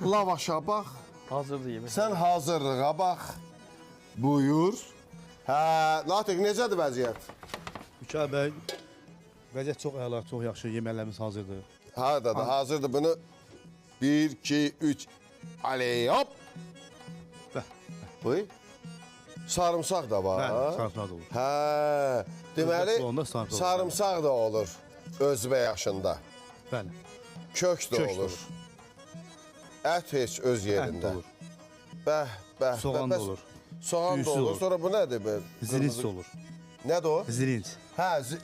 Lavaşa bax. Hazırdır yemək. Sən hazırlığa bax. Buyur. Hə, Natiq, necədir vəziyyət? Mükəl bəy, vəziyyət çox əla, çox yaxşı, yeməklərimiz hazırdır. Hardadır, hazırdır bunu. 1, 2, 3. Aley, hop. Buyur. Sarımsaq da var. Bəli, sarımsaq da olur. Hə, deməli, Onda sarımsaq olur. sarımsaq da olur özbə yaşında. Bəli, Kök də kök də olur. olur. Ət heç öz Ət də yerində. olur. Bəh. Soğan da olur. Soğan da Düyüsü olur. olur. Sonra bu nədir? Zilinç də olur. Nədir o? Zilinç, Hə,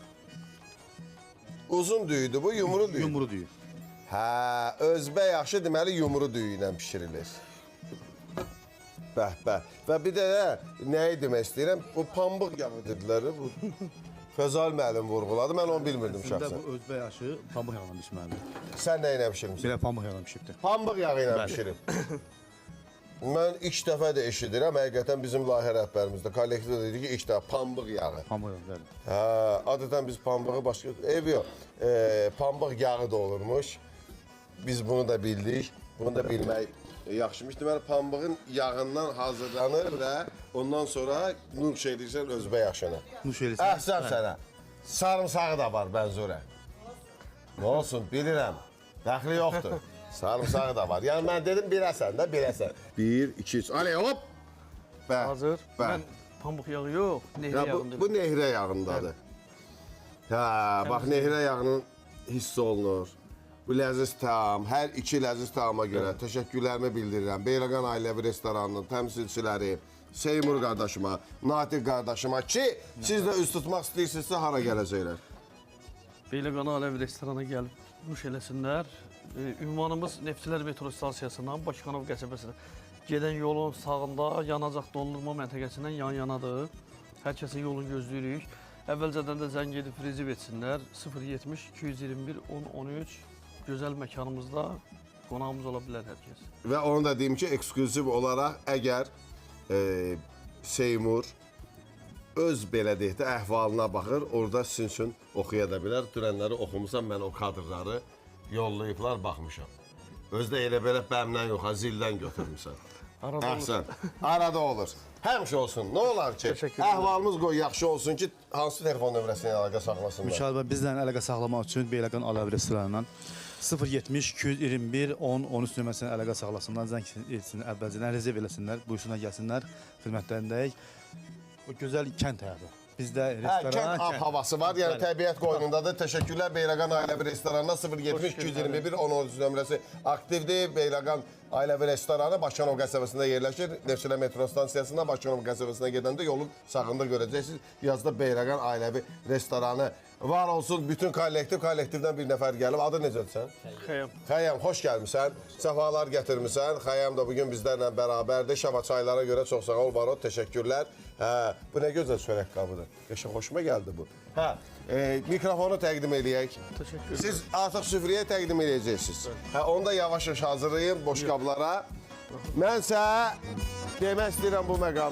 uzun düyüdür bu, yumru düyü. yumru düyü. Hə, özbə yaxşı deməli yumru düyü ilə bişirilir. Bəh. Və bir də nəyi demək istəyirəm? Bu pambıq yağı dedilər. Bu Fəzal müəllim vurğuladı. Mən onu bilmirdim Əslində şəxsən. bu özbə yaşı pambıq yağla bişməlidir. Sən nə ilə bişirmisən? Belə pambıq yağla bişibdir. Pambıq yağı ilə Bəli. bişirib. Mən ilk dəfə də eşidirəm. Həqiqətən bizim layihə rəhbərimizdə, kollektivdə dedi ki, ilk dəfə pambıq yağı. Pambıq yağı, bəli. Hə, adətən biz pambığı başqa ev yox. Pambıq yağı da olurmuş. Biz bunu da bildik. Bunu da bilmək yaxşımış. Deməli pambığın yağından hazırlanır və ondan sonra nuş edirsən özbə yaşına. Nuş eləsin. Əhsən sənə. Sarımsağı da var bənzurə. Nə olsun bilirəm. Dəxli yoxdur. Sarımsağı da var. Yəni mən dedim birəsən də birəsən. 1, 2, 3. Aley hop. Bəh. Hazır. Bəh. Mən pambıq yağı yox, nehrə Ya yağındır. bu nehrə yağındadır. Hə, bax nehrə yağının hiss olunur. Bu ləziz təam, hər iki ləziz təama görə təşəkkürlərimi bildirirəm. Beyləqan Ailəvi Restoranının təmsilçiləri, Seymur qardaşıma, Natiq qardaşıma ki, siz də üst tutmaq istəyirsinizsə hara gələcəklər? Beyləqan Ailəvi restorana gəlib nuş eləsinlər. Ünvanımız Neftçilər metro stansiyasından Bakıxanov qəsəbəsinə gedən yolun sağında yanacaq dondurma məntəqəsindən yan-yanadır. Hər kəsin yolunu gözləyirik. Əvvəlcədən də zəng edib rezerv etsinlər. 070 221 1013 gözəl məkanımızda qonağımız ola bilər hər kəs. Və onu da deyim ki, eksklüziv olaraq əgər Seymur öz belə deyək də əhvalına baxır, orada sizin üçün oxuya da bilər. Dünənləri oxumusan, mən o kadrları yollayıblar, baxmışam. Özdə elə belə bəmdən yox, zildən götürmüsən. Arada olur. Əhsən, arada olur. Həmişə olsun, nə olar ki, Təşəkkür ederim. əhvalımız qoy yaxşı olsun ki, hansı telefon nömrəsini əlaqə saxlasınlar? Mükəl bəy, bizlə əlaqə saxlamaq üçün Beyləqan Ailəvi Restoranından 070 221 10 13 nömrəsindən əlaqə saxlasınlar, zəng etsinlər, əvvəlcədən rezerv eləsinlər, buyursunlar, gəlsinlər, xidmətlərindəyik. O gözəl kənd həyatı. Bizdə restoran, Kənd havası var, yəni Bəli. təbiət qoynundadır. Təşəkkürlər Beyləqan Ailəvi Restoranına 070 221 10 nömrəsi aktivdir. Beyləqan Ailəvi Restoranı Bakıxanov qəsəbəsində yerləşir. Neftçilər metro stansiyasında Bakıxanov qəsəbəsinə gedəndə yolun sağında görəcəksiniz. Yazda Beyləqan Ailəvi Restoranı var olsun. Bütün kollektivdən bir nəfər gəlib. Adı necədir sən? Xəyam. Xəyam, xoş gəlmisən. Səfalar gətirmisən. Xəyam da bugün bizlərlə bərabərdir. Şaba çaylara görə çox sağ ol, Barot. Təşəkkürlər. Hə, bu nə gözəl çörək qabıdır. Qəşəng xoşuma gəldi bu. Hə, mikrofonu təqdim eləyək. Təşəkkür. Siz artıq süfrəyə təqdim eləyəcəksiniz. Hə, onu da yavaş-yavaş hazırlayın boş qablara. Mənsə demək istəyirəm bu məqamda.